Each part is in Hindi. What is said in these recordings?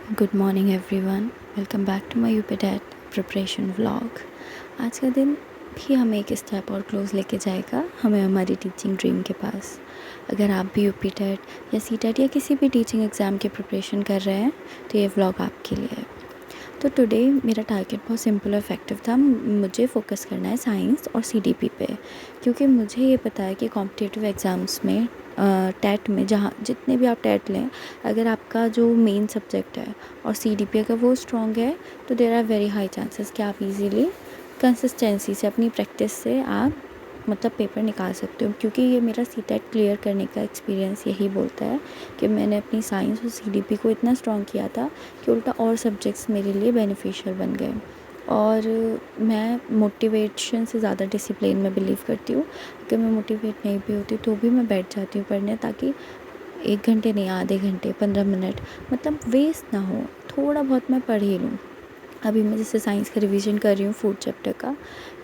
Good morning everyone, welcome back to my UP TET preparation vlog. आज का दिन भी हमें एक स्टेप और क्लोज लेके जाएगा हमें हमारी टीचिंग ड्रीम के पास। अगर आप भी यूपी टेट या सी टेट या किसी भी टीचिंग एग्ज़ाम की प्रिपरेशन कर रहे हैं तो ये व्लॉग आपके लिए है। तो टुडे मेरा टारगेट बहुत सिंपल और इफेक्टिव था। मुझे फोकस करना है साइंस और सीडीपी पे, क्योंकि मुझे ये पता है कि कॉम्पिटिटिव एग्ज़ाम्स में टेट में जहाँ जितने भी आप टेट लें, अगर आपका जो मेन सब्जेक्ट है और सीडीपी अगर वो स्ट्रॉन्ग है तो there are very high chances कि आप इजीली कंसिस्टेंसी से अपनी प्रैक्टिस से आप पेपर निकाल सकते हो। क्योंकि ये मेरा सीटेट क्लियर करने का एक्सपीरियंस यही बोलता है कि मैंने अपनी साइंस और सीडीपी को इतना स्ट्रॉन्ग किया था कि उल्टा और सब्जेक्ट्स मेरे लिए बेनिफिशियल बन गए। और मैं मोटिवेशन से ज़्यादा डिसिप्लिन में बिलीव करती हूँ। अगर मैं मोटिवेट नहीं भी होती तो भी मैं बैठ जाती हूँ पढ़ने, ताकि 1 घंटे नहीं, आधे घंटे, 15 मिनट वेस्ट ना हो, थोड़ा बहुत मैं पढ़ ही लूँ। अभी मैं जैसे साइंस का रिवीजन कर रही हूँ फूड चैप्टर का।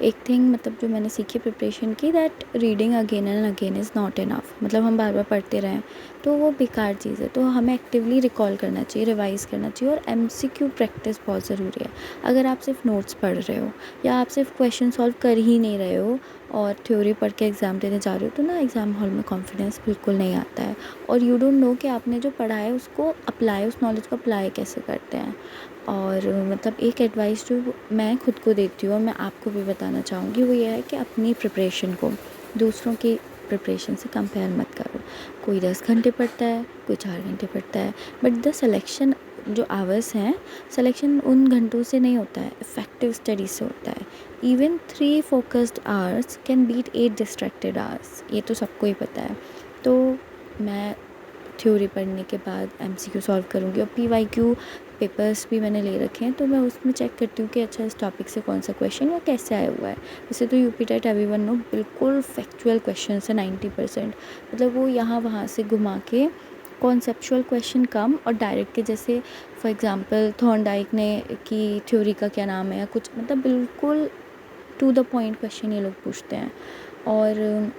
एक थिंग जो मैंने सीखी प्रिपरेशन की, that reading again and again is not enough. हम बार बार पढ़ते रहें तो वो बेकार चीज़ है। तो हमें एक्टिवली रिकॉल करना चाहिए, रिवाइज़ करना चाहिए, और एमसीक्यू प्रैक्टिस बहुत ज़रूरी है। अगर आप सिर्फ नोट्स पढ़ रहे हो या आप सिर्फ क्वेश्चन सॉल्व कर ही नहीं रहे हो और थ्योरी पढ़ के एग्ज़ाम देने जा रहे हो, तो ना एग्ज़ाम हॉल में कॉन्फिडेंस बिल्कुल नहीं आता है। और यू डोंट नो कि आपने जो पढ़ा है उसको अप्लाई, उस नॉलेज को अप्लाई कैसे करते हैं। और एक एडवाइस जो मैं खुद को देती हूँ और मैं आपको भी बताना चाहूँगी, वो ये है कि अपनी प्रिपरेशन को दूसरों की प्रिपरेशन से कंपेयर मत करो। कोई 10 घंटे पढ़ता है, कोई 4 घंटे पढ़ता है, बट द सिलेक्शन जो आवर्स हैं, सिलेक्शन उन घंटों से नहीं होता है, इफ़ेक्टिव स्टडी से होता है। Even 3 focused hours can beat 8 distracted hours, ये तो सबको ही पता है। तो मैं थ्योरी पढ़ने के बाद एमसीक्यू सॉल्व करूँगी, और पीवाईक्यू पेपर्स भी मैंने ले रखे हैं, तो मैं उसमें चेक करती हूँ कि अच्छा इस टॉपिक से कौन सा क्वेश्चन वो कैसे आया हुआ है। वैसे तो यूपी टेट एवरीवन नो बिल्कुल फैक्चुअल क्वेश्चन है 90%। वो यहाँ वहाँ से घुमा के कॉन्सेप्चुअल क्वेश्चन कम और डायरेक्ट के, जैसे फॉर एग्जांपल थॉर्नडाइक ने की थ्योरी का क्या नाम है या कुछ, बिल्कुल टू द पॉइंट क्वेश्चन ये लोग पूछते हैं। और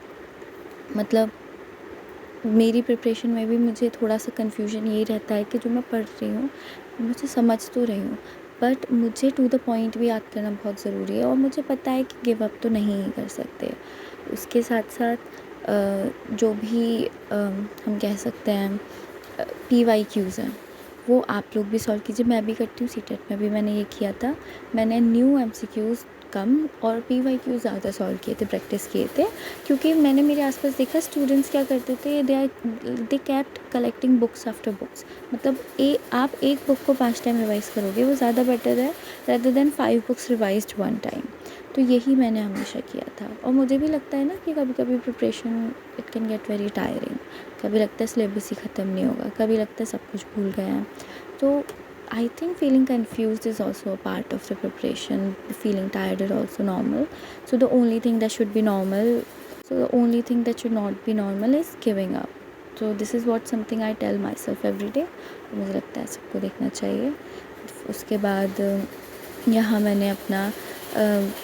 मेरी प्रिपरेशन में भी मुझे थोड़ा सा कन्फ्यूजन यही रहता है कि जो मैं पढ़ रही हूँ मुझे समझ तो रही हूँ, बट मुझे टू द पॉइंट भी याद करना बहुत ज़रूरी है। और मुझे पता है कि गिव अप तो नहीं कर सकते। उसके साथ साथ जो भी हम कह सकते हैं पीवाईक्यूज़ हैं, वो आप लोग भी सॉल्व कीजिए। मैं भी करती हूँ, सीटेट में भी मैंने ये किया था। मैंने न्यू एमसीक्यूज़ कम और पीवाईक्यू ज़्यादा सॉल्व किए थे, प्रैक्टिस किए थे। क्योंकि मैंने मेरे आसपास देखा स्टूडेंट्स क्या करते थे, दे kept collecting books after books. आप एक बुक को 5 टाइम रिवाइज़ करोगे, वो ज़्यादा बेटर है rather than 5 books revised 1 time. तो यही मैंने हमेशा किया था। और मुझे भी लगता है ना कि कभी कभी preparation it can get very tiring. कभी लगता है सिलेबस ही ख़त्म नहीं होगा, कभी लगता है सब कुछ भूल गए हैं। तो I think feeling confused is also a part of the preparation. Feeling tired is also normal. So the only thing that should be normal, so the only thing that should not be normal is giving up. So this is what something I tell myself every day. मुझे लगता है सबको देखना चाहिए। उसके बाद यहाँ मैंने अपना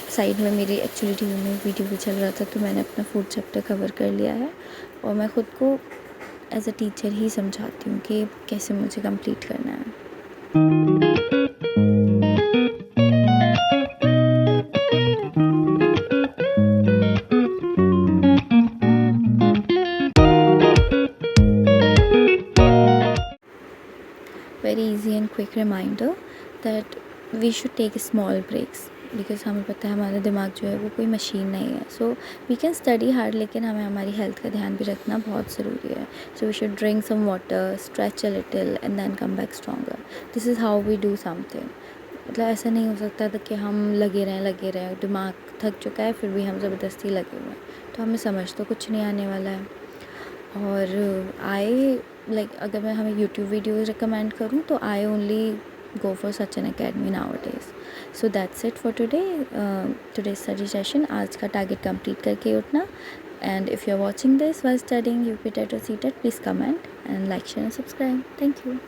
साइड में मेरी एक्चुअली टीवी में वीडियो भी चल रहा था, तो मैंने अपना फूड चैप्टर कवर कर लिया है। और मैं ख़ुद को एज अ टीचर ही समझाती हूँ कि कैसे मुझे कंप्लीट करना है। Very easy and quick reminder that we should take small breaks, because हमें पता है हमारा दिमाग जो है वो कोई मशीन नहीं है। So we can study hard, लेकिन हमें हमारी हेल्थ का ध्यान भी रखना बहुत ज़रूरी है। So we should drink some water, stretch a little and then come back stronger. This is how we do something. ऐसा नहीं हो सकता था कि हम लगे रहें, दिमाग थक चुका है फिर भी हम ज़बरदस्ती लगे हुए हैं, तो हमें समझ तो कुछ नहीं आने वाला है। और अगर मैं हमें यूट्यूब वीडियोज़ रिकमेंड करूँ तो I only go for such an academy nowadays. So that's it for today. Today's study session. आज का टारगेट कंप्लीट करके उठना। And if you're watching this while studying UP TET or CTET, please comment and like, share and subscribe. Thank you.